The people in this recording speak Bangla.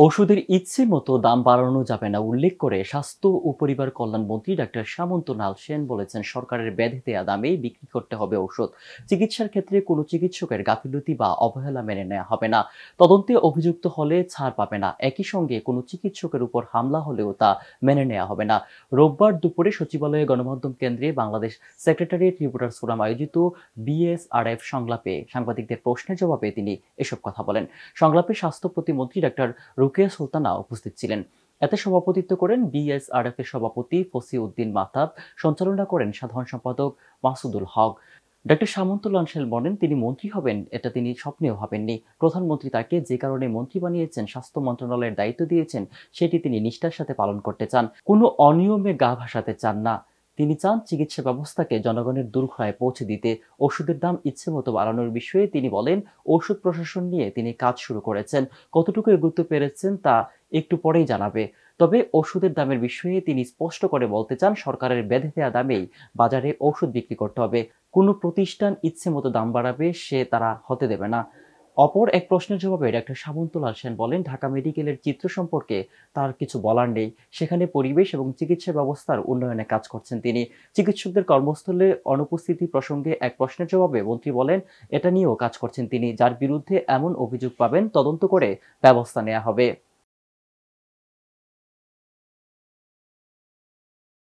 ওষুধের ইচ্ছে মতো দাম বাড়ানো যাবে না উল্লেখ করে স্বাস্থ্য ও পরিবার কল্যাণ মন্ত্রী ডাক্তার সামন্তলাল সেন বলেছেন, সরকারের বেঁধে দেয়া দামেই বিক্রি করতে হবে ওষুধ। চিকিৎসার ক্ষেত্রে কোনো চিকিৎসকের গাফিলতি বা অবহেলা মেনে নেওয়া হবে না। তদন্তে অভিযুক্ত হলে ছাড় পাবে না। একই সঙ্গে কোনো চিকিৎসকের উপর হামলা হলেও তা মেনে নেওয়া হবে না। রোববার দুপুরে সচিবালয়ে গণমাধ্যম কেন্দ্রে বাংলাদেশ সেক্রেটারিয়েট রিপোর্টার্স ফোরাম আয়োজিত বিএসআরএফ সংলাপে সাংবাদিকদের প্রশ্নের জবাবে তিনি এসব কথা বলেন। সংলাপে স্বাস্থ্য প্রতিমন্ত্রী ডাক্তার রোকেয়া সুলতানা উপস্থিত ছিলেন। এতে সভাপতিত্ব করেন বিএসআরএফ এর সভাপতি ফসিউদ্দিন মাহতাব, সঞ্চালনা করেন সাধারণ সম্পাদক মাসুদুল হক। ডক্টর সামন্তলাল সেন বলেন, তিনি মন্ত্রী হবেন এটা তিনি স্বপ্নেও ভাবেননি। প্রধানমন্ত্রী তাকে যে কারণে মন্ত্রী বানিয়েছেন, স্বাস্থ্য মন্ত্রণালয়ের দায়িত্ব দিয়েছেন, সেটি তিনি নিষ্ঠার সাথে পালন করতে চান। কোনো অনিয়মে গা ভাসাতে চান না। তিনি চান চিকিৎসা ব্যবস্থাকে জনগণের দুর্ঘরায় পৌঁছে দিতে। ওষুধের দাম ইচ্ছেমতো বাড়ানোর বিষয়ে তিনি বলেন, ওষুধ প্রশাসন নিয়ে তিনি কাজ শুরু করেছেন। কতটুকু এগোতে পেরেছেন তা একটু পরেই জানাবে। তবে ওষুধের দামের বিষয়ে তিনি স্পষ্ট করে বলতে চান, সরকারের বেঁধে দেওয়া দামেই বাজারে ওষুধ বিক্রি করতে হবে। কোনো প্রতিষ্ঠান ইচ্ছেমতো দাম বাড়াবে সে তারা হতে দেবে না। অপর এক প্রশ্নের জবাবে ডাক্তার সামন্তলাল সেন বলেন, ঢাকা মেডিকেলের চিত্র সম্পর্কে তার কিছু বলার নেই। সেখানে পরিবেশ এবং চিকিৎসা ব্যবস্থার উন্নয়নে কাজ করছেন তিনি। চিকিৎসকদের কর্মস্থলে অনুপস্থিতি প্রসঙ্গে এক প্রশ্নের জবাবে মন্ত্রী বলেন, এটা নিয়েও কাজ করছেন তিনি। যার বিরুদ্ধে এমন অভিযোগ পাবেন তদন্ত করে ব্যবস্থা নেওয়া হবে।